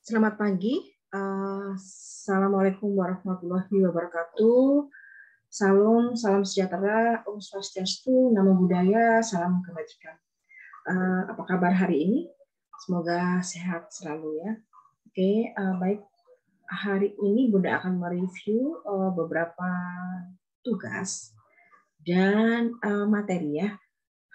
Selamat pagi. Assalamualaikum warahmatullahi wabarakatuh. Salam sejahtera, Om Swastiastu, Namo Buddhaya, salam kebajikan. Apa kabar hari ini? Semoga sehat selalu ya. Oke, baik. Hari ini Bunda akan mereview beberapa tugas dan materi ya.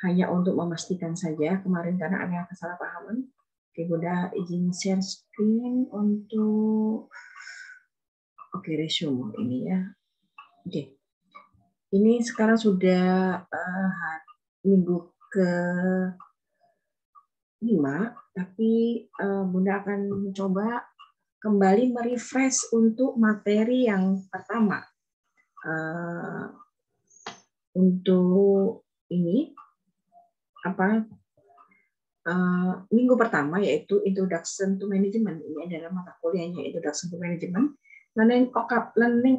Hanya untuk memastikan saja kemarin karena ada kesalahpahaman. Oke, Bunda izin share screen untuk resume ini ya. Oke. Ini sekarang sudah minggu ke-5, tapi Bunda akan mencoba kembali merefresh untuk materi yang pertama. Untuk ini minggu pertama yaitu Introduction to Management. Ini adalah mata kuliahnya Introduction to Management. Learning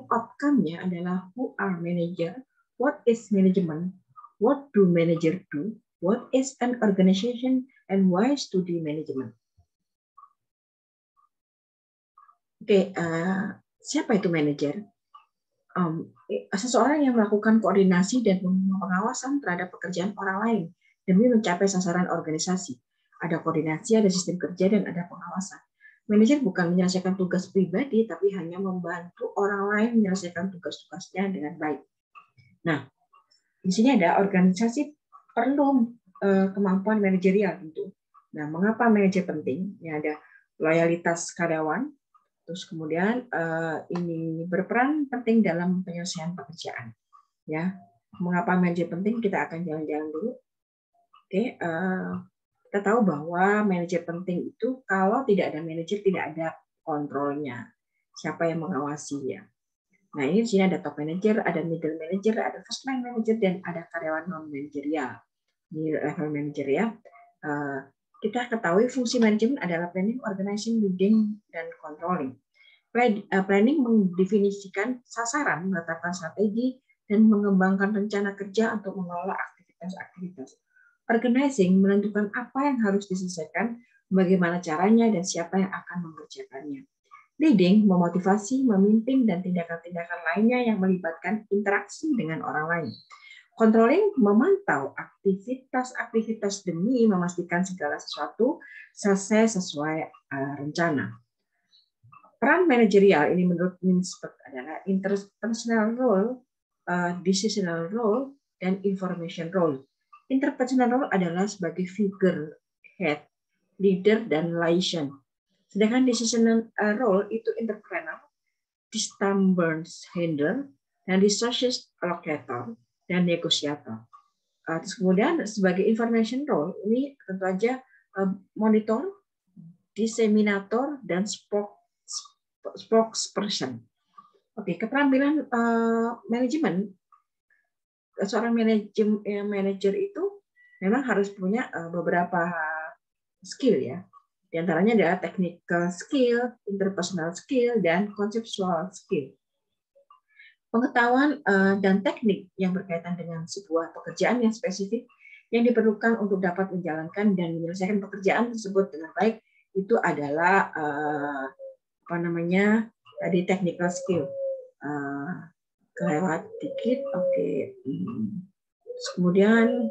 outcome-nya adalah who are manager, what is management, what do manager do, what is an organization, and why study management. Oke, siapa itu manager? Seseorang yang melakukan koordinasi dan pengawasan terhadap pekerjaan orang lain demi mencapai sasaran organisasi. Ada koordinasi, ada sistem kerja, dan ada pengawasan. Manajer bukan menyelesaikan tugas pribadi, tapi hanya membantu orang lain menyelesaikan tugas-tugasnya dengan baik. Nah, di sini ada organisasi perlu kemampuan manajerial tentu. Nah, mengapa manajer penting? Ini ada loyalitas karyawan, terus kemudian ini berperan penting dalam penyelesaian pekerjaan. Ya, mengapa manajer penting? Kita akan jalan-jalan dulu. Oke, kita tahu bahwa manajer penting itu kalau tidak ada manajer tidak ada kontrolnya. Siapa yang mengawasi ya? Nah, ini di sini ada top manager, ada middle manager, ada first line manager, dan ada karyawan non manajerial. Ini level manager ya. Kita ketahui fungsi manajemen adalah planning, organizing, leading, dan controlling. Planning mendefinisikan sasaran, menetapkan strategi, dan mengembangkan rencana kerja untuk mengelola aktivitas-aktivitas. Organizing menentukan apa yang harus diselesaikan, bagaimana caranya, dan siapa yang akan mengerjakannya. Leading memotivasi, memimpin, dan tindakan-tindakan lainnya yang melibatkan interaksi dengan orang lain. Controlling memantau aktivitas-aktivitas demi memastikan segala sesuatu selesai sesuai rencana. Peran manajerial ini menurut Minspert adalah interpersonal role, decisional role, dan information role. Interpersonal role adalah sebagai figurehead, leader, dan liaison. Sedangkan decisional role itu entrepreneur, disturbance handler, dan resources allocator, dan negosiator. Terus kemudian sebagai information role ini tentu saja monitor, disseminator, dan spokesperson. Oke, keterampilan manajemen. Seorang manajer itu memang harus punya beberapa skill ya. Di antaranya adalah technical skill, interpersonal skill, dan conceptual skill. Pengetahuan dan teknik yang berkaitan dengan sebuah pekerjaan yang spesifik yang diperlukan untuk dapat menjalankan dan menyelesaikan pekerjaan tersebut dengan baik itu adalah tadi technical skill. Kelewat dikit, oke. Kemudian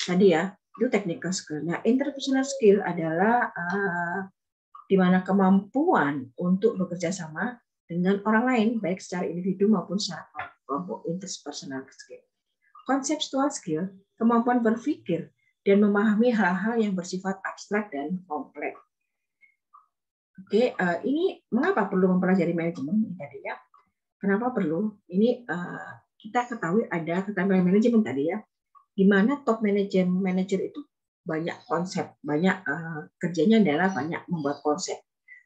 tadi ya itu technical skill. Nah, interpersonal skill adalah di mana kemampuan untuk bekerja sama dengan orang lain baik secara individu maupun secara kelompok, interpersonal skill. Conceptual skill, kemampuan berpikir dan memahami hal-hal yang bersifat abstrak dan kompleks. Oke, ini mengapa perlu mempelajari manajemen tadi ya? Kenapa perlu? Ini kita ketahui ada keterampilan manajemen tadi ya, di mana top manager itu banyak konsep, banyak kerjanya adalah banyak membuat konsep.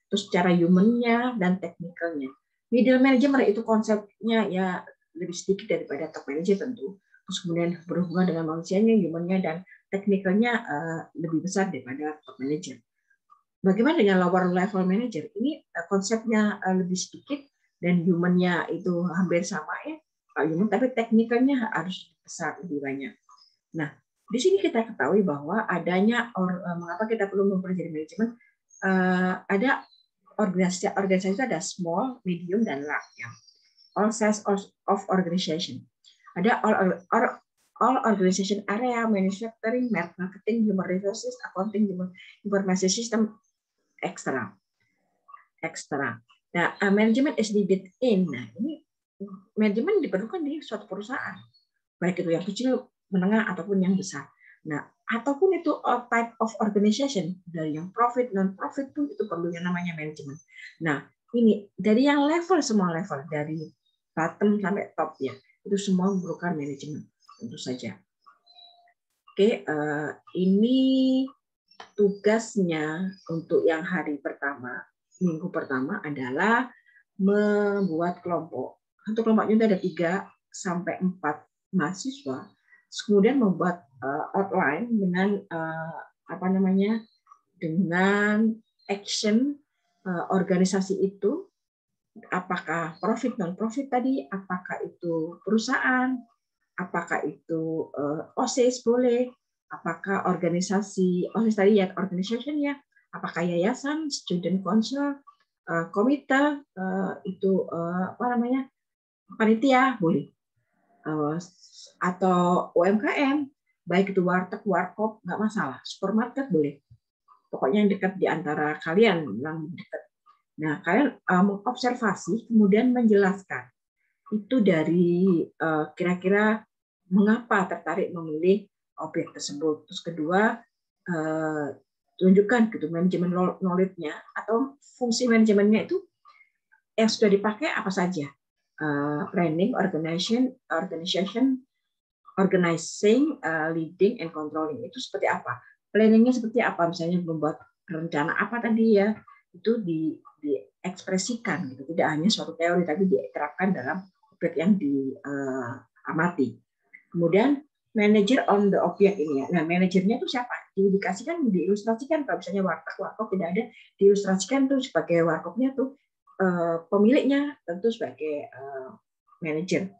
Terus secara human-nya dan teknikalnya. Middle manager itu konsepnya ya lebih sedikit daripada top manager tentu. Terus kemudian berhubungan dengan manusianya, human-nya, dan teknikalnya lebih besar daripada top manager. Bagaimana dengan lower level manager? Ini konsepnya lebih sedikit dan human-nya itu hampir sama ya, human, tapi teknikalnya harus besar lebih banyak. Nah, Di sini kita ketahui bahwa adanya mengapa kita perlu mempelajari manajemen, ada organisasi itu ada small, medium, dan large. Ya. All size of organization. Ada all organization area, manufacturing, marketing, human resources, accounting, information system, extra. Nah, manajemen is needed in. Nah, ini manajemen diperlukan di suatu perusahaan, baik itu yang kecil, menengah, ataupun yang besar. Nah, ataupun itu type of organization, dari yang profit, non-profit pun itu perlu yang namanya manajemen. Nah, ini dari yang level, semua level, dari bottom sampai top ya, itu semua memerlukan manajemen, tentu saja. Oke, ini tugasnya untuk yang hari pertama, minggu pertama adalah membuat kelompok. Untuk kelompoknya itu ada 3 sampai 4 mahasiswa. Kemudian membuat outline dengan dengan action organisasi itu, apakah profit non profit tadi, apakah itu perusahaan, apakah itu OSIS boleh, apakah organisasi OSIS tadi ya organization ya, apakah yayasan, student council, komite, itu panitia boleh, atau UMKM, baik itu warteg, warkop, nggak masalah, supermarket boleh, pokoknya yang dekat di antara kalian yang dekat. Nah, kalian mengobservasi kemudian menjelaskan itu dari kira-kira mengapa tertarik memilih objek tersebut. Terus kedua, tunjukkan gitu manajemen knowledge-nya atau fungsi manajemennya itu yang sudah dipakai apa saja. Planning, organizing, leading, and controlling. Itu seperti apa? Planningnya seperti apa? Misalnya membuat rencana apa tadi ya, itu diekspresikan. Gitu. Tidak hanya suatu teori, tapi diterapkan dalam objek yang diamati. Kemudian manager on the object ini ya. Nah, manajernya itu siapa? Diindikasikan, diilustrasikan. Kalau misalnya warkop tidak ada, diilustrasikan tuh sebagai warkopnya tuh pemiliknya tentu sebagai manajer,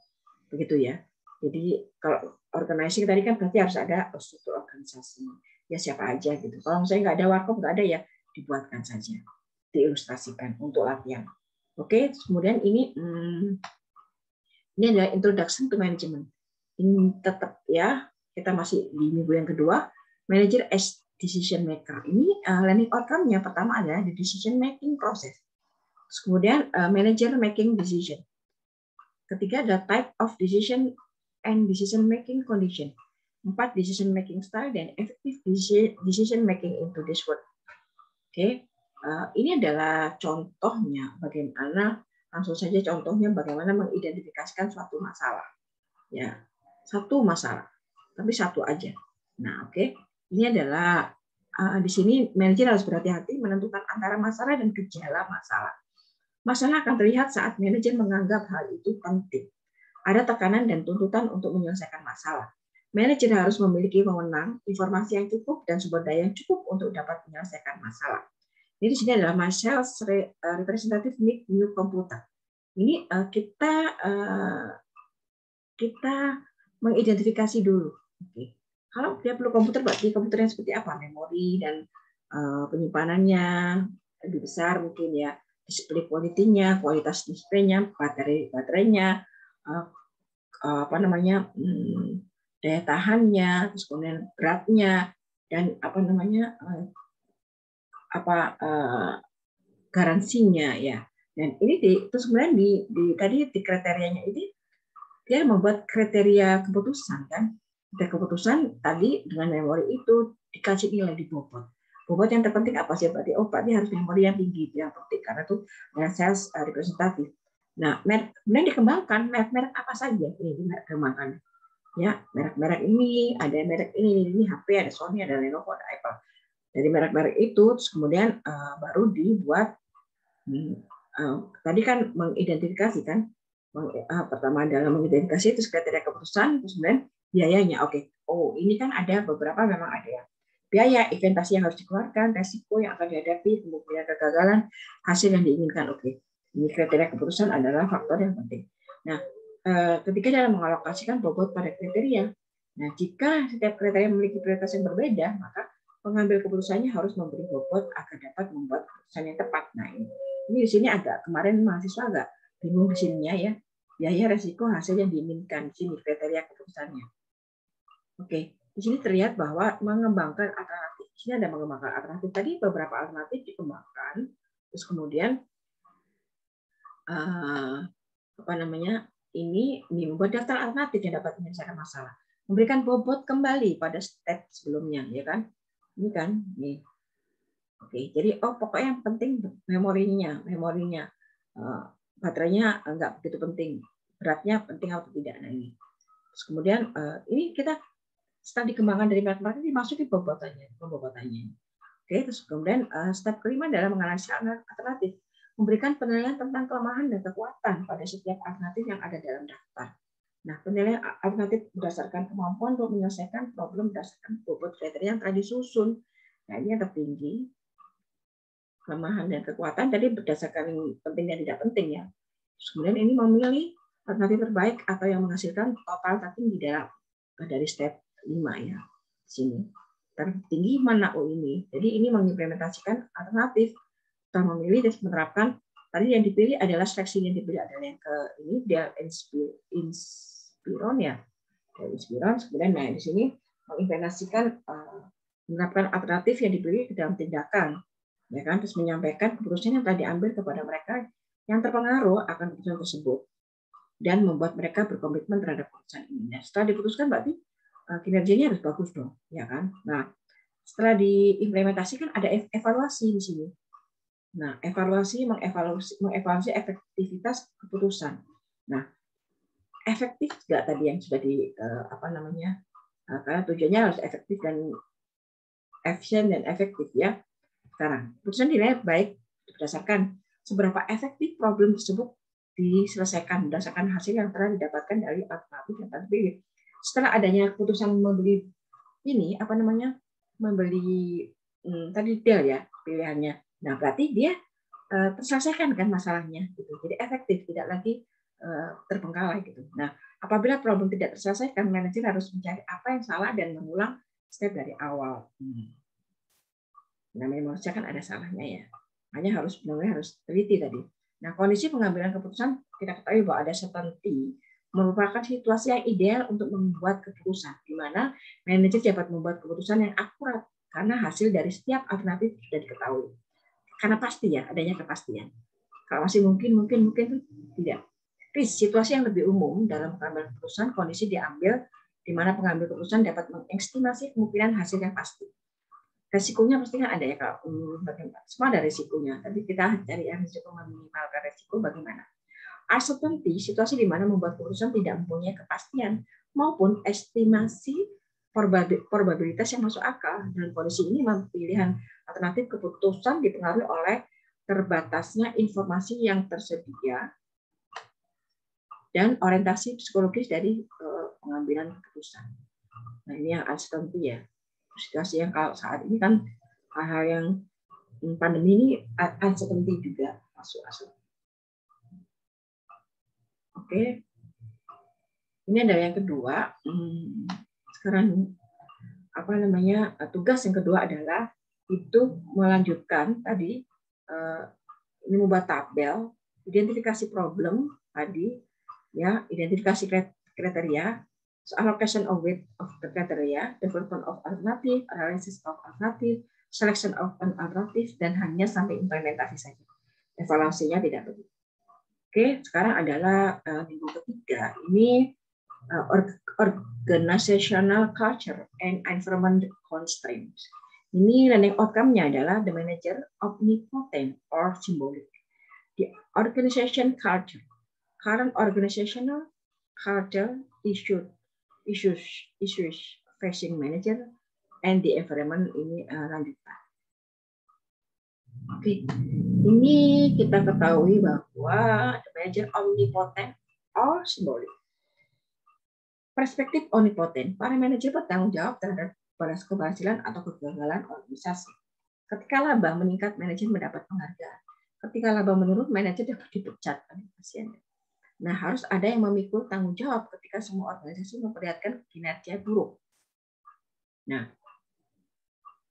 begitu ya. Jadi kalau organizing tadi kan berarti harus ada struktur organisasi. Ya siapa aja gitu. Kalau misalnya nggak ada warkop, nggak ada ya dibuatkan saja, diilustrasikan untuk latihan. Oke, kemudian ini adalah introduction to management. Ini tetap ya, kita masih di minggu yang kedua, manager as decision maker. Ini learning outcome-nya pertama adalah the decision making process. Kemudian manager making decision. Ketiga ada type of decision and decision making condition. 4 decision making style dan effective decision making into this work. Oke, ini adalah contohnya bagaimana, langsung saja contohnya bagaimana mengidentifikasikan suatu masalah. Ya, satu masalah, tapi satu aja. Nah, oke, ini adalah di sini manajer harus berhati-hati menentukan antara masalah dan gejala masalah. Masalah akan terlihat saat manajer menganggap hal itu penting. Ada tekanan dan tuntutan untuk menyelesaikan masalah. Manajer harus memiliki wewenang, informasi yang cukup, dan sumber daya yang cukup untuk dapat menyelesaikan masalah. Jadi di sini adalah Marshall's representative need new computer. Ini kita mengidentifikasi dulu. Oke. Kalau dia perlu komputer, berarti komputernya seperti apa? Memori dan penyimpanannya lebih besar mungkin ya. Display quality-nya, kualitas display-nya, baterainya, daya tahannya, terus kemudian beratnya, dan garansinya ya. Dan ini terus kemudian tadi di kriterianya ini dia membuat kriteria keputusan kan. Kriteria keputusan tadi dengan memori itu dikasih nilai di bobot. Bobot yang terpenting apa sih? Berarti harus memori yang tinggi, yang penting karena itu sales representatif. Nah, kemudian dikembangkan merek-merek apa saja ini dikembangkan. Ya, merek-merek ini, ada merek ini HP, ada Sony, ada Lenovo, ada Apple. Dari merek-merek itu terus kemudian baru dibuat tadi kan mengidentifikasi kan. Pertama adalah mengidentifikasi itu kriteria keputusan, terus kemudian biayanya. Oke. Oh, ini kan ada beberapa memang ada ya. Biaya, investasi yang harus dikeluarkan, resiko yang akan dihadapi, kemungkinan kegagalan, hasil yang diinginkan. Oke. Ini kriteria keputusan adalah faktor yang penting. Nah, ketika dalam mengalokasikan bobot pada kriteria, Nah, jika setiap kriteria memiliki prioritas yang berbeda, maka pengambil keputusannya harus memberi bobot agar dapat membuat keputusan yang tepat. Nah, ini di sini agak kemarin mahasiswa agak bingung di sininya ya. Biaya resiko hasil yang diinginkan di sini kriteria keputusannya. Oke, di sini terlihat bahwa mengembangkan alternatif. Di sini ada mengembangkan alternatif. Tadi beberapa alternatif dikembangkan, terus kemudian apa namanya? Ini membuat daftar alternatif yang dapat menyelesaikan masalah. Memberikan bobot kembali pada step sebelumnya, ya kan? Ini kan, nih. Oke, jadi pokoknya yang penting memorinya, baterainya enggak begitu penting, beratnya penting atau tidak. Nah ini. Terus kemudian ini kita setelah dikembangkan dari market dimasuki pembobotannya. Oke, terus kemudian step kelima adalah menganalisis alternatif, memberikan penilaian tentang kelemahan dan kekuatan pada setiap alternatif yang ada dalam daftar. Nah, penilaian alternatif berdasarkan kemampuan untuk menyelesaikan problem berdasarkan bobot kriteria yang telah disusun. Nah, ini yang tertinggi, kelemahan dan kekuatan tadi berdasarkan penting dan tidak penting ya. Terus kemudian ini memilih alternatif terbaik atau yang menghasilkan total tertinggi dari step 5 ya. Di sini tertinggi mana ini. Jadi ini mengimplementasikan alternatif atau memilih dan menerapkan. Tadi yang dipilih adalah seleksi yang dipilih adalah yang ke ini dia Inspiron ya. Inspiron kemudian nah di sini mengimplementasikan menerapkan alternatif yang dipilih ke dalam tindakan. Ya kan, terus menyampaikan keputusan yang telah diambil kepada mereka yang terpengaruh akan keputusan tersebut dan membuat mereka berkomitmen terhadap keputusan ini. Nah, setelah diputuskan berarti kinerjanya harus bagus dong, ya kan? Nah, setelah diimplementasikan ada evaluasi di sini. Nah, mengevaluasi efektivitas keputusan. Nah, efektif nggak tadi yang sudah karena tujuannya harus efektif dan efisien dan efektif ya. Sekarang, keputusan dinilai baik berdasarkan seberapa efektif problem tersebut diselesaikan berdasarkan hasil yang telah didapatkan dari alternatif yang telah dipilih. Setelah adanya keputusan membeli ini membeli tadi Del ya pilihannya. Nah, berarti dia terselesaikan kan masalahnya gitu. Jadi efektif, tidak lagi terbengkalai gitu. Nah, apabila problem tidak terselesaikan, manajer harus mencari apa yang salah dan mengulang step dari awal. Namanya manusia kan ada salahnya ya. Hanya benar-benar harus teliti tadi. Nah, kondisi pengambilan keputusan kita ketahui bahwa ada certainty merupakan situasi yang ideal untuk membuat keputusan, di mana manajer dapat membuat keputusan yang akurat karena hasil dari setiap alternatif sudah diketahui. Karena pasti ya, adanya kepastian. Kalau masih mungkin tidak. Tapi situasi yang lebih umum dalam pengambilan keputusan, kondisi diambil di mana pengambil keputusan dapat mengestimasi kemungkinan hasil yang pasti. Resikonya pasti kan ada ya kalau semua ada resikonya, tapi kita cari yang risiko meminimalkan resiko bagaimana. Uncertainty, situasi di mana membuat keputusan tidak mempunyai kepastian maupun estimasi probabilitas yang masuk akal. Dan kondisi ini pilihan alternatif keputusan dipengaruhi oleh terbatasnya informasi yang tersedia dan orientasi psikologis dari pengambilan keputusan. Nah, ini yang uncertainty ya. Situasi yang kalau saat ini kan hal-hal yang pandemi ini uncertainty juga masuk. Oke, ini ada yang kedua. Sekarang tugas yang kedua adalah itu melanjutkan tadi ini membuat tabel, identifikasi problem tadi ya, identifikasi kriteria, allocation of weight of the criteria, development of alternative, analysis of alternative, selection of an alternative, dan hanya sampai implementasi saja. Evaluasinya tidak begitu. Oke, sekarang adalah minggu ketiga. Ini organizational culture and environment constraints. Ini learning outcome-nya adalah the manager omnipotent or symbolic. The organization culture, current organizational culture issues facing manager and the environment ini lanjutan. Oke, ini kita ketahui bahwa the manager omnipotent or symbolic. Perspektif omnipotent, para manajer bertanggung jawab terhadap keberhasilan atau kegagalan organisasi. Ketika laba meningkat, manajer mendapat penghargaan. Ketika laba menurun, manajer dapat dipecat. Kasihan. Nah, harus ada yang memikul tanggung jawab ketika semua organisasi memperlihatkan kinerja buruk. Nah,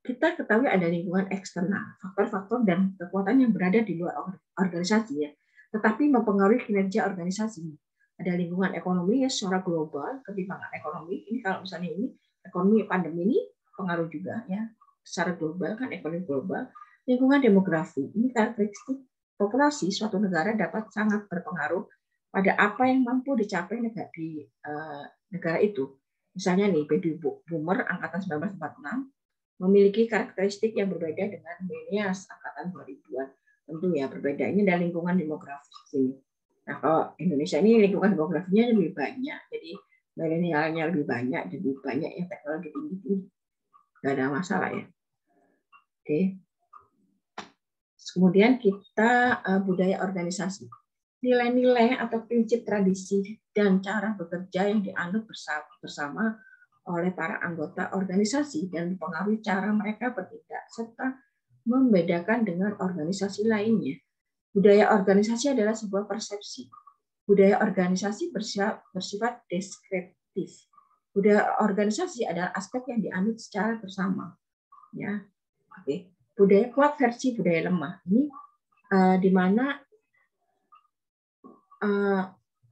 kita ketahui ada lingkungan eksternal, faktor-faktor dan kekuatan yang berada di luar organisasi ya, tetapi mempengaruhi kinerja organisasi. Ada lingkungan ekonomi ya secara global, ketimpangan ekonomi. Ini kalau misalnya ini ekonomi pandemi ini pengaruh juga ya secara global kan ekonomi global. Lingkungan demografi ini karakteristik populasi suatu negara dapat sangat berpengaruh pada apa yang mampu dicapai di negara itu. Misalnya nih baby boomer angkatan 1946 memiliki karakteristik yang berbeda dengan millennials angkatan 2000-an. Tentu ya berbeda. Ini dari lingkungan demografis sini. Nah, kalau Indonesia ini lingkungan demografinya lebih banyak, jadi milenialnya lebih banyak, jadi banyak yang teknologi tinggi-tinggi. Nggak ada masalah ya. Oke. Kemudian kita budaya organisasi. Nilai-nilai atau prinsip tradisi dan cara bekerja yang dianut bersama oleh para anggota organisasi dan mempengaruhi cara mereka bertindak serta membedakan dengan organisasi lainnya. Budaya organisasi adalah sebuah persepsi. Budaya organisasi bersifat deskriptif. Budaya organisasi adalah aspek yang dianut secara bersama. Ya, oke. Budaya kuat versi budaya lemah. Ini di mana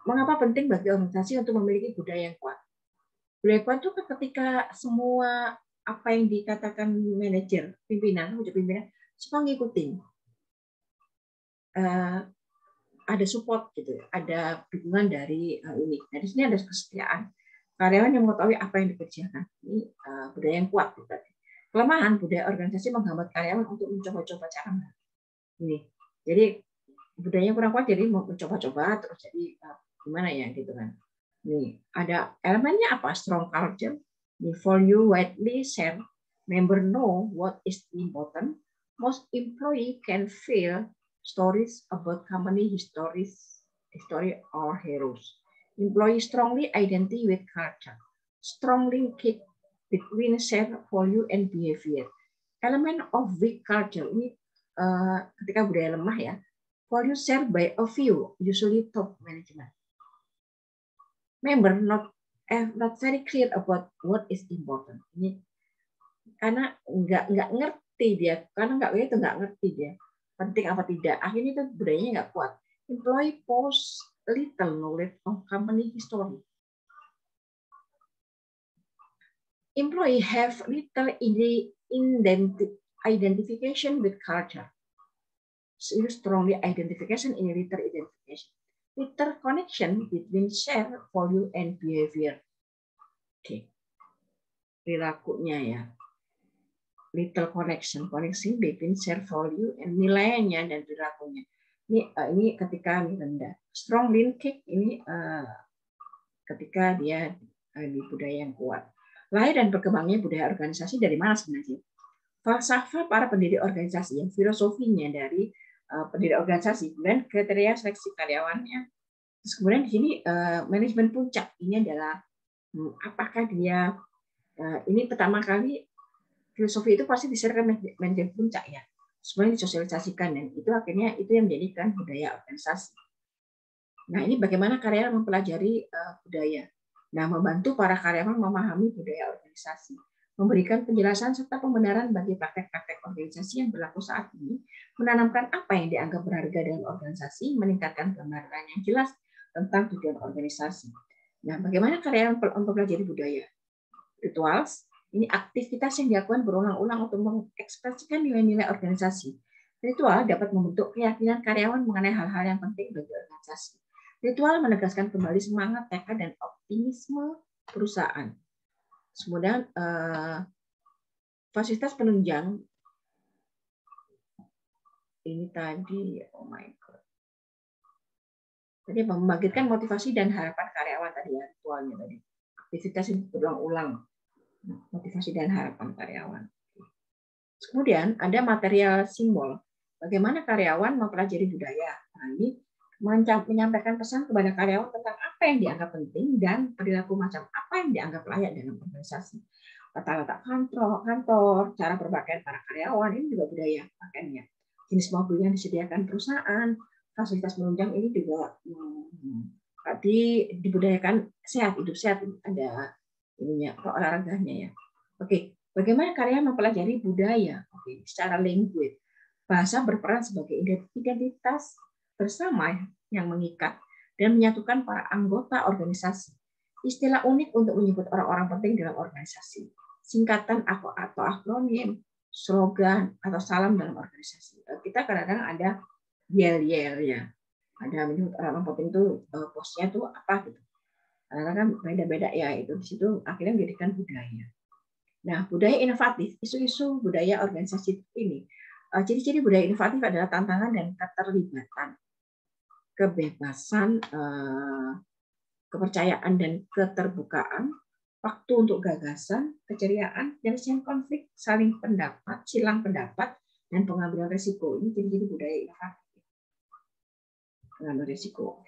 mengapa penting bagi organisasi untuk memiliki budaya yang kuat. Budaya kuat itu ketika semua apa yang dikatakan manajer, pimpinan, semua ngikutin. Ada support gitu, ada dukungan dari ini. Nah, di sini ada kesetiaan. Karyawan yang mengetahui apa yang dikerjakan. Ini budaya yang kuat. Gitu. Kelemahan budaya organisasi menghambat karyawan untuk mencoba-coba cara baru. Ini. Jadi budayanya kurang kuat, jadi mau mencoba-coba terus jadi gimana ya gitu kan. Nih, ada elemennya apa? Strong culture. The value widely shared. Member know what is important. Most employee can feel stories about company history or heroes. Employee strongly identify with culture. Strong link between shared value and behavior. Element of weak culture ini ketika budaya lemah ya. Value shared by a few, usually top management. Member not very clear about what is important. Ini karena nggak ngerti dia, karena nggak ngerti dia penting apa tidak. Akhirnya itu budayanya nggak kuat. Employee post little knowledge of company history. Employee have little identification with culture. So strongly identification in little identification. Little connection between share, value, and behavior. Oke. Perilakunya ya. Little connection between share value and nilainya dan perilakunya. Ini ketika rendah. Strong linkage ini ketika dia di budaya yang kuat. Lahir dan berkembangnya budaya organisasi dari mana sebenarnya? Falsafah para pendiri organisasi, yang filosofinya dari pendiri organisasi, kemudian kriteria seleksi karyawannya. Terus kemudian di sini manajemen puncak ini adalah apakah dia ini pertama kali filosofi itu pasti diserahkan manajemen puncak ya, semuanya disosialisasikan dan itu akhirnya itu yang menjadikan budaya organisasi. Nah ini bagaimana karyawan mempelajari budaya. Nah membantu para karyawan memahami budaya organisasi, memberikan penjelasan serta pembenaran bagi praktek-praktek organisasi yang berlaku saat ini, menanamkan apa yang dianggap berharga dalam organisasi, meningkatkan gambaran yang jelas tentang tujuan organisasi. Nah, bagaimana karyawan mempelajari budaya? Rituals, ini aktivitas yang dilakukan berulang-ulang untuk mengekspresikan nilai-nilai organisasi. Ritual dapat membentuk keyakinan karyawan mengenai hal-hal yang penting bagi organisasi. Ritual menegaskan kembali semangat, tekad, dan optimisme perusahaan. Kemudian fasilitas penunjang ini tadi, oh my god. Jadi membangkitkan motivasi dan harapan karyawan tadi ya, ritualnya tadi. Aktivitas ini berulang-ulang, motivasi dan harapan karyawan. Kemudian ada material simbol. Bagaimana karyawan mempelajari budaya. Nah, ini menyampaikan pesan kepada karyawan tentang apa yang dianggap penting dan perilaku macam apa yang dianggap layak dalam organisasi. Tata-tata kantor, cara berpakaian para karyawan, ini juga budaya pakaiannya. Jenis mobil yang disediakan perusahaan, fasilitas penunjang ini juga dibudayakan sehat, hidup sehat, ada ininya, olahraganya ya. Oke, bagaimana karyawan mempelajari budaya? Oke, secara language. Bahasa berperan sebagai identitas bersama yang mengikat dan menyatukan para anggota organisasi. Istilah unik untuk menyebut orang-orang penting dalam organisasi. Singkatan atau akronim, slogan, atau salam dalam organisasi. Kita kadang-kadang ada yel-yel ya. Ada menyebut orang penting itu posnya itu apa gitu. Karena kan beda-beda ya, itu di situ akhirnya menjadikan budaya. Nah, budaya inovatif, isu-isu budaya organisasi ini. Ciri-ciri budaya inovatif adalah tantangan dan keterlibatan, kebebasan, kepercayaan dan keterbukaan, waktu untuk gagasan, keceriaan, penyelesaian konflik, saling pendapat, silang pendapat, dan pengambilan risiko. Ini ciri-ciri budaya inovatif. Pengambilan risiko.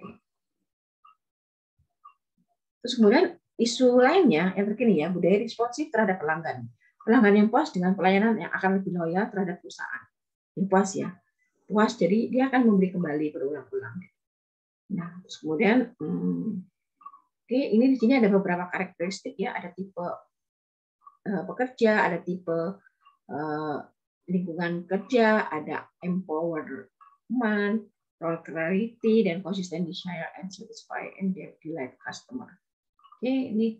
Terus kemudian isu lainnya yang terkini ya, budaya responsif terhadap pelanggan. Pelanggan yang puas dengan pelayanan yang akan lebih loyal terhadap perusahaan. Yang puas ya, puas jadi dia akan membeli kembali berulang-ulang. Nah, terus kemudian, oke, ini di sini ada beberapa karakteristik ya, ada tipe pekerja, ada tipe lingkungan kerja, ada empowerment, role clarity, dan consistent desire and satisfy and delight customer. Oke, ini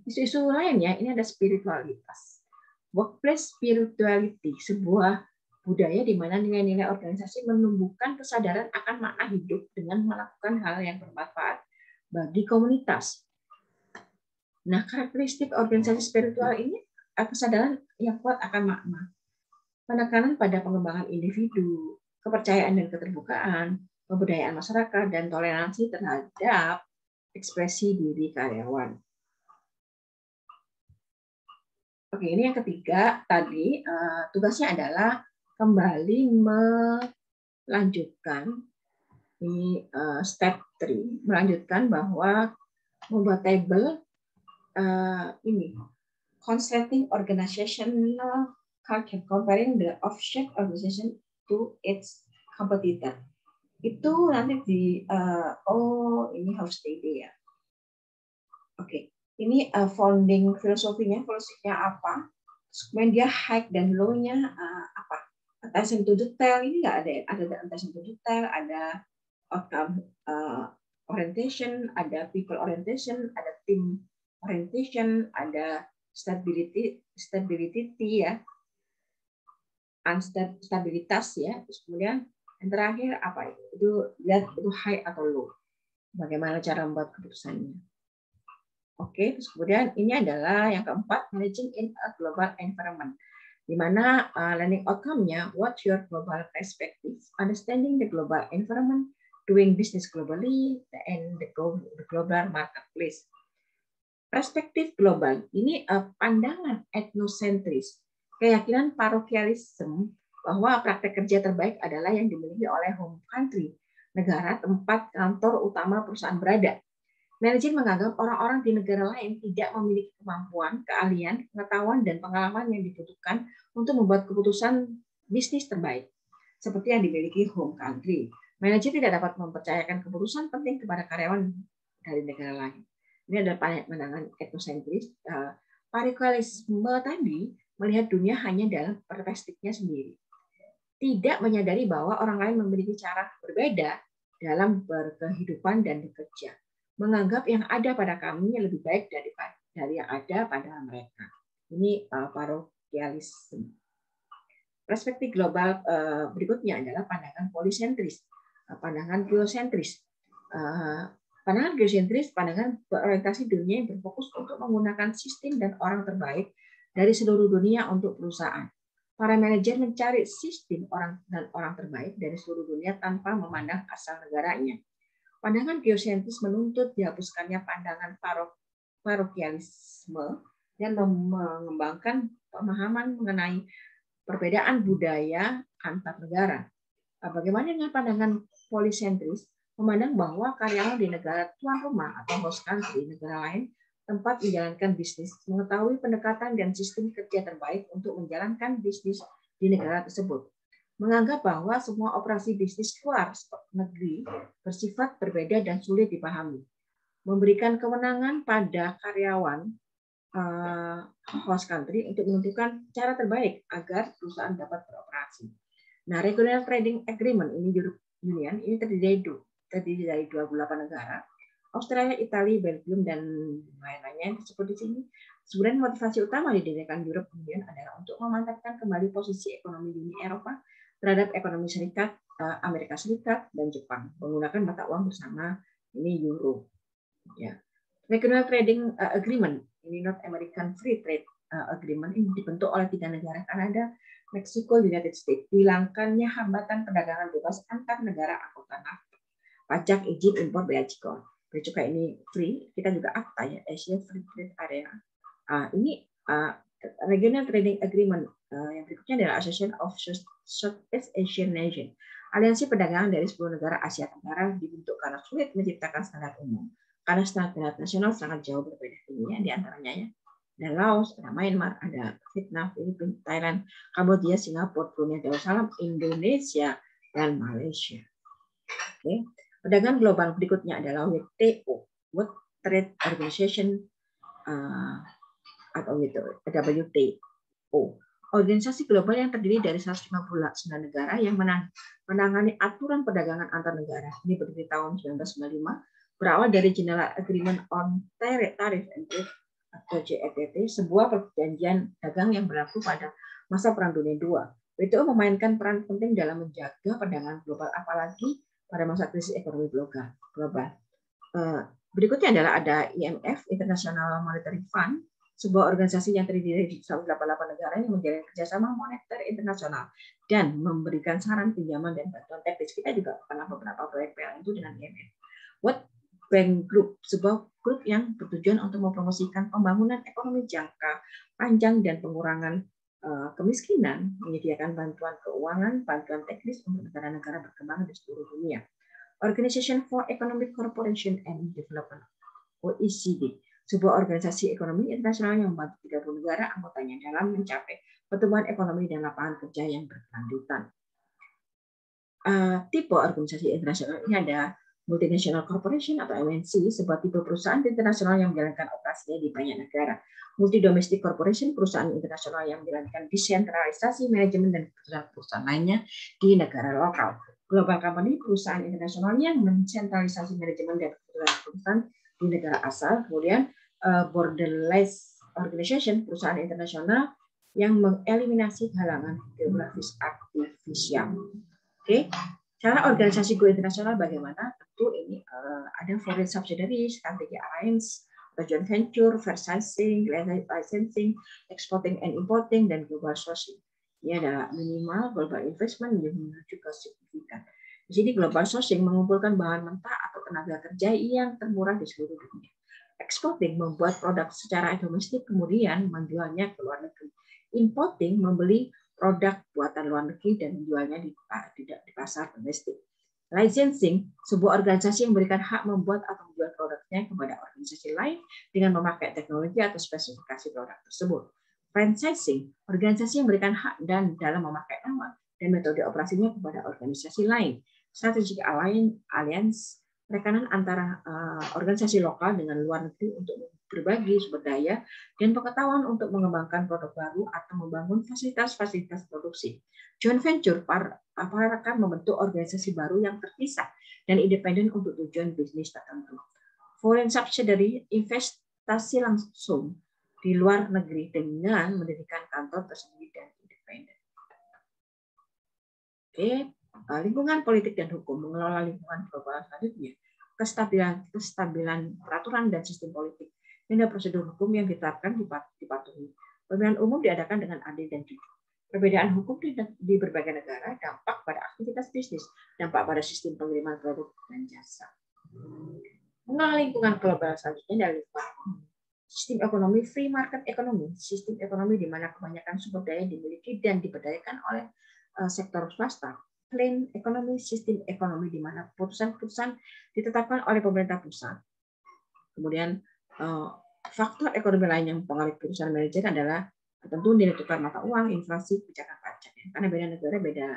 isu-isu lainnya ini ada spiritualitas. Workplace spirituality, sebuah budaya di mana nilai-nilai organisasi menumbuhkan kesadaran akan makna hidup dengan melakukan hal yang bermanfaat bagi komunitas. Nah, karakteristik organisasi spiritual ini kesadaran yang kuat akan makna. Penekanan pada pengembangan individu, kepercayaan dan keterbukaan, kebudayaan masyarakat, dan toleransi terhadap ekspresi diri karyawan. Oke, ini yang ketiga tadi tugasnya adalah kembali melanjutkan ini step 3, melanjutkan bahwa membuat table ini consulting organizational culture, comparing the offshore organization to its competitor. Itu nanti di ini harus ide ya. Oke, ini founding filosofinya apa? Kemudian dia high dan low-nya apa? Attention to detail ini nggak ada attention to detail, ada outcome orientation, ada people orientation, ada team orientation, ada stability ya, stabilitas ya. Terus kemudian yang terakhir apa itu? Lihat itu high atau low. Bagaimana cara membuat keputusannya. Oke, terus kemudian ini adalah yang keempat, managing in a global environment, di mana learning outcome-nya, what your global perspective, understanding the global environment, doing business globally, and the global marketplace. Perspektif global ini pandangan etnosentris, keyakinan parokialisme bahwa praktek kerja terbaik adalah yang dimiliki oleh home country, negara tempat kantor utama perusahaan berada. Manajer menganggap orang-orang di negara lain tidak memiliki kemampuan, keahlian, pengetahuan, dan pengalaman yang dibutuhkan untuk membuat keputusan bisnis terbaik, seperti yang dimiliki home country. Manajer tidak dapat mempercayakan keputusan penting kepada karyawan dari negara lain. Ini adalah pandangan etnosentris. Parokialisme tadi melihat dunia hanya dalam perspektifnya sendiri. Tidak menyadari bahwa orang lain memiliki cara berbeda dalam berkehidupan dan bekerja. Menganggap yang ada pada kami lebih baik dari yang ada pada mereka. Ini parokialisme. Perspektif global berikutnya adalah pandangan polisentris, pandangan geosentris. Pandangan geosentris, pandangan berorientasi dunia yang berfokus untuk menggunakan sistem dan orang terbaik dari seluruh dunia untuk perusahaan. Para manajer mencari sistem orang terbaik dari seluruh dunia tanpa memandang asal negaranya. Pandangan geosentris menuntut dihapuskannya pandangan parokialisme dan mengembangkan pemahaman mengenai perbedaan budaya antar negara. Bagaimana dengan pandangan polisentris? Memandang bahwa karyawan di negara tuan rumah atau host country negara lain tempat menjalankan bisnis, mengetahui pendekatan dan sistem kerja terbaik untuk menjalankan bisnis di negara tersebut. menganggap bahwa semua operasi bisnis luar negeri bersifat berbeda dan sulit dipahami, memberikan kewenangan pada karyawan host country untuk menentukan cara terbaik agar perusahaan dapat beroperasi. Nah, Regional Trading Agreement ini Europe Union ini terdiri dari 28 negara, Australia, Italia, Belgium, dan lain-lainnya yang disebut di sini. Sebenarnya motivasi utama didirikan Europe Union adalah untuk memantapkan kembali posisi ekonomi Uni Eropa terhadap ekonomi Serikat, Amerika Serikat, dan Jepang menggunakan mata uang bersama ini euro. Ya. Regional Trading Agreement ini North American Free Trade Agreement ini dibentuk oleh 3 negara, Kanada, Meksiko, United States. Hilangkannya hambatan perdagangan bebas antar negara anggota NAFTA. Pajak, izin, impor, bea cukai. Bea cukai ini free. Kita juga AFTA ya, Asia Free Trade Area. Ini Regional Trading Agreement yang berikutnya adalah Association of Southeast Asian Nation. Aliansi perdagangan dari 10 negara Asia Tenggara dibentuk karena sulit menciptakan standar umum. Karena standar nasional sangat jauh berbeda tingginya di antaranya ya. Ada Laos, ada Myanmar, ada Vietnam, Filipina, Thailand, Kamboja, Singapura, Brunei Darussalam, Indonesia, dan Malaysia. Oke. Perdagangan global berikutnya adalah WTO, World Trade Organization atau WTO. Organisasi global yang terdiri dari 159 negara yang menangani aturan perdagangan antar negara. Ini berdiri tahun 1995, berawal dari General Agreement on Tariff and Trade atau JETT, sebuah perjanjian dagang yang berlaku pada masa Perang Dunia II. WTO memainkan peran penting dalam menjaga perdagangan global, apalagi pada masa krisis ekonomi global. Berikutnya adalah ada IMF, International Monetary Fund, sebuah organisasi yang terdiri dari 188 negara yang menjalin kerjasama moneter internasional dan memberikan saran, pinjaman, dan bantuan teknis. Kita juga pernah beberapa proyek PLN itu dengan IMF. World Bank Group, sebuah grup yang bertujuan untuk mempromosikan pembangunan ekonomi jangka panjang dan pengurangan kemiskinan, menyediakan bantuan keuangan, bantuan teknis untuk negara-negara berkembang di seluruh dunia. Organization for Economic Cooperation and Development, OECD, sebuah organisasi ekonomi internasional yang membantu 30 negara anggotanya dalam mencapai pertumbuhan ekonomi dan lapangan kerja yang berkelanjutan. Tipe organisasi internasional ini ada Multinational Corporation atau MNC, sebuah tipe perusahaan internasional yang menjalankan operasinya di banyak negara. Multi-domestic corporation, perusahaan internasional yang menjalankan desentralisasi manajemen dan perusahaan lainnya di negara lokal. Global company, perusahaan internasional yang mensentralisasi manajemen dan perusahaan di negara asal. Kemudian borderless organization, perusahaan internasional yang mengeliminasi halangan geografis artifisial. Oke. Cara organisasi go internasional bagaimana? Tentu ini ada foreign subsidiaries, strategic alliance, joint venture, franchising, licensing, exporting and importing, dan global sourcing. Ini ada minimal global investment yang menuju ke signifikan. Di sini global sourcing mengumpulkan bahan mentah atau tenaga kerja yang termurah di seluruh dunia. Exporting membuat produk secara domestik kemudian menjualnya ke luar negeri. Importing membeli produk buatan luar negeri dan menjualnya di pasar domestik. Licensing, sebuah organisasi yang memberikan hak membuat atau menjual produknya kepada organisasi lain dengan memakai teknologi atau spesifikasi produk tersebut. Franchising, organisasi yang memberikan hak dan dalam memakai nama dan metode operasinya kepada organisasi lain. Strategic alliance, rekanan antara organisasi lokal dengan luar negeri untuk berbagi sumber daya dan pengetahuan untuk mengembangkan produk baru atau membangun fasilitas-fasilitas produksi. Joint venture, para rekan membentuk organisasi baru yang terpisah dan independen untuk tujuan bisnis tertentu. Foreign subsidiary, investasi langsung di luar negeri dengan mendirikan kantor tersendiri dan independen. Oke, lingkungan politik dan hukum, mengelola lingkungan global selanjutnya, kestabilan peraturan dan sistem politik. Ini prosedur hukum yang diterapkan dipatuhi. Pemilihan umum diadakan dengan adil dan jujur. Perbedaan hukum di berbagai negara, dampak pada aktivitas bisnis, dampak pada sistem pengiriman produk dan jasa. Mengelola lingkungan global selanjutnya dari sistem ekonomi free market ekonomi, sistem ekonomi di mana kebanyakan sumber daya dimiliki dan diberdayakan oleh sektor swasta. Plain ekonomi, sistem ekonomi di mana keputusan-keputusan ditetapkan oleh pemerintah pusat. Kemudian faktor ekonomi lain yang mempengaruhi keputusan manajer adalah tentu nilai tukar mata uang, inflasi, kebijakan pajak. Karena beda negara beda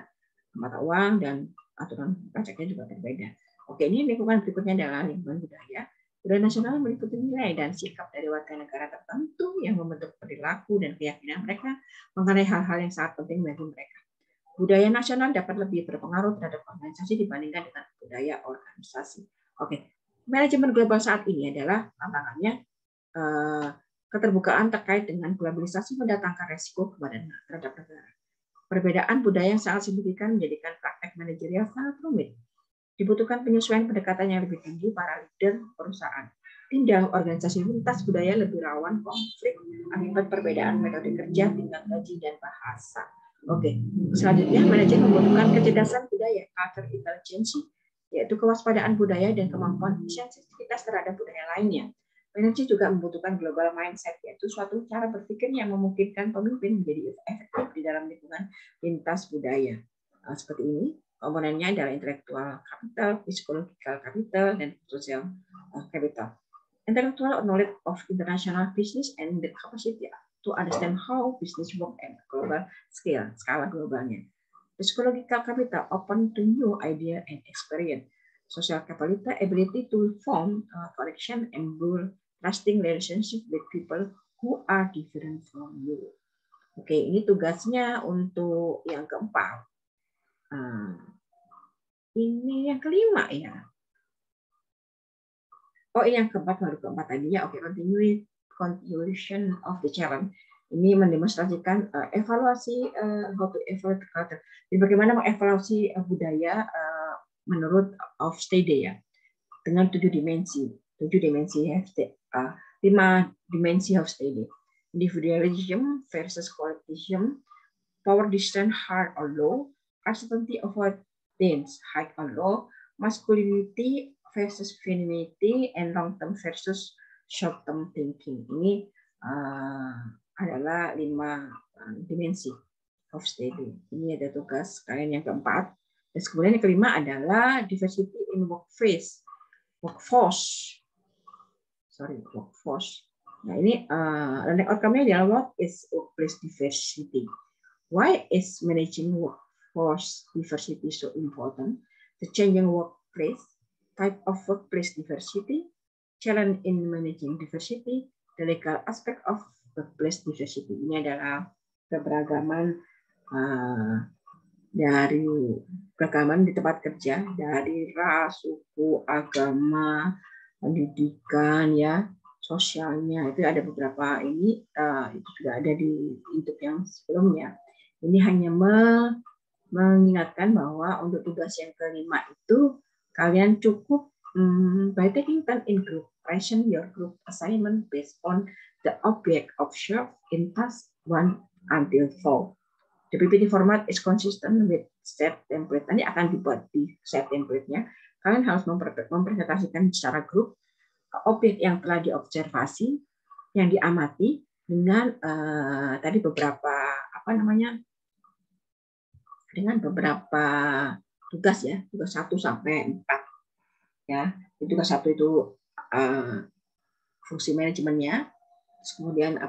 mata uang dan aturan pajaknya juga berbeda. Oke, ini lingkungan berikutnya adalah lingkungan budaya. Budaya nasional meliputi nilai dan sikap dari warga negara tertentu yang membentuk perilaku dan keyakinan mereka mengenai hal-hal yang sangat penting bagi mereka. Budaya nasional dapat lebih berpengaruh terhadap organisasi dibandingkan dengan budaya organisasi. Oke, manajemen global saat ini adalah tantangannya keterbukaan terkait dengan globalisasi mendatangkan resiko terhadap negara. Perbedaan budaya yang sangat signifikan menjadikan praktek manajerial sangat rumit. Dibutuhkan penyesuaian pendekatan yang lebih tinggi para leader perusahaan. Tim dalam organisasi lintas budaya lebih rawan konflik akibat perbedaan metode kerja, tingkat gaji, dan bahasa. Oke, selanjutnya manajer membutuhkan kecerdasan budaya, cultural intelligence, yaitu kewaspadaan budaya dan kemampuan sensitivitas terhadap budaya lainnya. Manajer juga membutuhkan global mindset, yaitu suatu cara berpikir yang memungkinkan pemimpin menjadi efektif di dalam lingkungan lintas budaya. Seperti ini, komponennya adalah intellectual capital, psychological capital, dan social capital. Intellectual knowledge of international business and the capacity to understand how business work at global scale, skala globalnya. Psychological capital open to new idea and experience. Social capital ability to form connection and build lasting relationship with people who are different from you. Oke, ini tugasnya untuk yang keempat. Ini yang kelima ya. Oh, ini yang keempat, baru keempat tadi ya. Oke, continuation of the challenge. Ini mendemonstrasikan evaluasi how to evaluate culture. Jadi bagaimana mengevaluasi budaya menurut Hofstede ya, dengan 7 dimensi. 7 dimensi Hofstede, 5 dimensi Hofstede. Individualism versus collectivism, power distance high or low, uncertainty avoidance high or low, masculinity versus femininity, and long-term versus short-term thinking. Ini adalah 5 dimensi Hofstede. Ini ada tugas kalian yang keempat. Dan kemudian yang kelima adalah diversity in workforce. Nah ini learning outcome-nya adalah what is workplace diversity? Why is managing workforce diversity so important? The changing workplace, type of workplace diversity, challenge in managing diversity, the legal aspect of workplace diversity. Ini adalah keberagaman dari keragaman di tempat kerja, dari ras, suku, agama, pendidikan, ya, sosialnya. Itu ada beberapa ini, itu sudah ada di YouTube yang sebelumnya. Ini hanya mengingatkan bahwa untuk tugas yang kelima itu kalian cukup by taking turn in group, ration your group assignment based on the object observed in task 1 until 4. The PPT format is consistent with set template. Nanti akan dibuat di set template-nya. Kalian harus mempresentasikan secara grup objek yang telah diobservasi, yang diamati dengan tadi beberapa dengan beberapa tugas ya, tugas 1 sampai 4 ya. Tugas 1 itu fungsi manajemennya, terus kemudian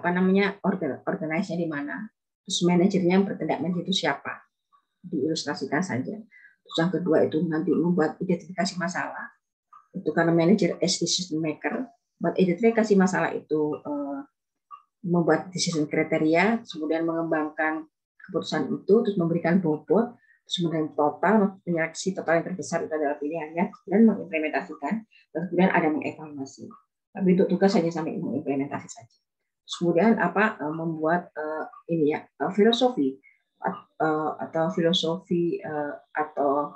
organize-nya di mana. Terus manajernya yang bertindak manajer itu siapa? Diilustrasikan saja. Terus yang kedua itu nanti membuat identifikasi masalah. Itu karena manajer as decision maker. Buat identifikasi masalah itu membuat decision kriteria, kemudian mengembangkan keputusan itu, terus memberikan bobot, terus kemudian total, penyeleksi total yang terbesar itu adalah pilihannya, dan mengimplementasikan, dan kemudian ada mengevaluasi. Tapi untuk tugas hanya sampai mengimplementasi saja. Kemudian membuat filosofi atau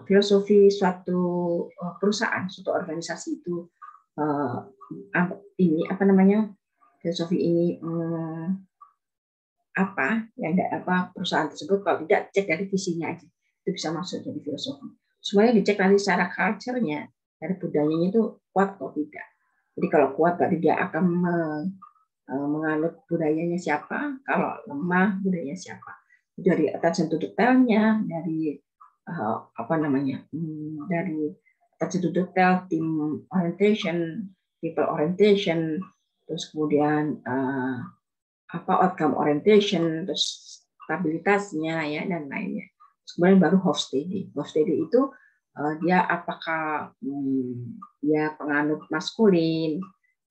filosofi suatu perusahaan, suatu organisasi itu filosofi ini perusahaan tersebut. Kalau tidak, cek dari visinya aja, itu bisa masuk jadi filosofi. Semuanya dicek nanti secara culture-nya, dari budayanya itu kuat atau tidak. Jadi kalau kuat berarti dia akan menganut budayanya siapa, kalau lemah budayanya siapa. Dari attention to detail-nya, dari dari attention to detail, team orientation, people orientation, terus kemudian outcome orientation, terus stabilitasnya ya, dan lainnya. Kemudian baru Hofstede. Hofstede itu dia apakah dia penganut maskulin,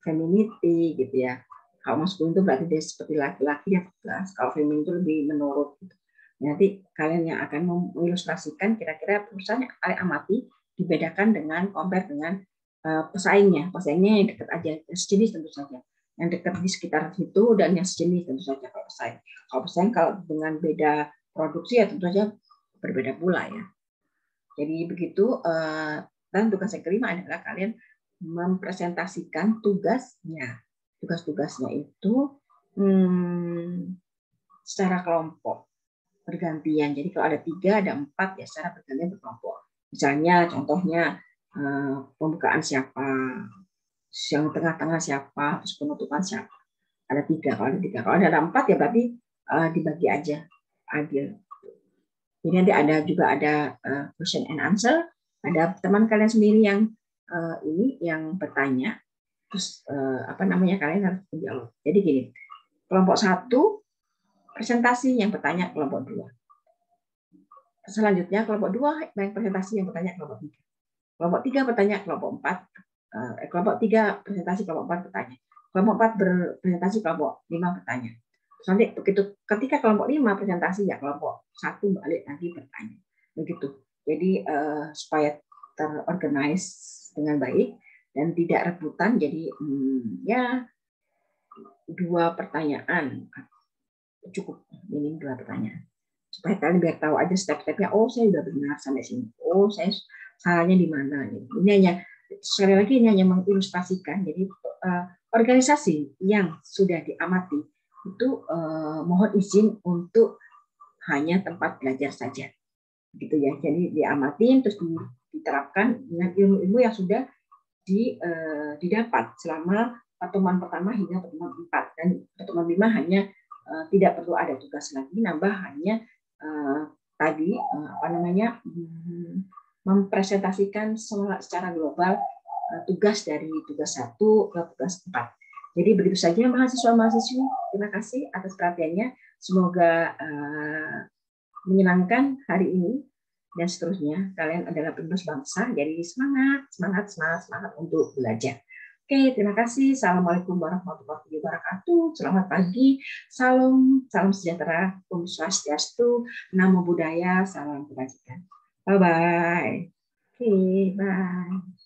femininity gitu ya. Kalau maskulin itu berarti dia seperti laki-laki yang tegas. Kalau feminin itu lebih menurut. Gitu. Nanti kalian yang akan mengilustrasikan kira-kira perusahaan yang kalian amati dibedakan dengan compare dengan pesaingnya. Pesaingnya yang dekat aja, yang sejenis tentu saja. Yang dekat di sekitar situ dan yang sejenis tentu saja kalau pesaing. Kalau pesaing kalau dengan beda produksi ya tentu saja berbeda pula ya. Jadi begitu. Dan tugas yang kelima adalah kalian mempresentasikan tugasnya. Tugas-tugasnya itu secara kelompok bergantian. Jadi kalau ada 3, ada 4 ya secara bergantian berkelompok. Misalnya contohnya pembukaan siapa, yang tengah-tengah siapa, terus penutupan siapa. Ada 3. Kalau ada 3, kalau ada 4 ya berarti dibagi aja adil. Jadi nanti ada juga ada question and answer. Ada teman kalian sendiri yang ini yang bertanya, terus kalian harus menjawab. Jadi gini, kelompok 1 presentasi, yang bertanya kelompok 2. Selanjutnya kelompok 2 yang presentasi, yang bertanya kelompok 3. Kelompok 3 bertanya kelompok 4. Kelompok 3 presentasi, kelompok 4 bertanya. Kelompok 4 berpresentasi, kelompok 5 bertanya. Nanti begitu ketika kelompok 5 presentasi ya kelompok 1 balik lagi bertanya. Begitu. Jadi supaya terorganize dengan baik dan tidak rebutan, jadi ya 2 pertanyaan cukup, minim 2 pertanyaan. Supaya kalian biar tahu aja step-stepnya, oh saya udah benar sampai sini, oh saya salahnya di mana. Ini hanya sekali lagi ini hanya mengilustrasikan. Jadi organisasi yang sudah diamati itu mohon izin untuk hanya tempat belajar saja, gitu ya. Jadi diamatin terus diterapkan dengan ilmu-ilmu yang sudah didapat selama pertemuan pertama hingga pertemuan 4, dan pertemuan 5 hanya tidak perlu ada tugas lagi, nambah hanya tadi mempresentasikan secara global tugas dari tugas 1 ke tugas 4. Jadi begitu saja mahasiswa-mahasiswi, terima kasih atas perhatiannya. Semoga menyenangkan hari ini dan seterusnya. Kalian adalah penerus bangsa, jadi semangat untuk belajar. Oke, terima kasih. Assalamualaikum warahmatullahi wabarakatuh. Selamat pagi. Salam sejahtera, Om Swastiastu, Namo Buddhaya, salam kebajikan. Bye-bye. Oke, bye.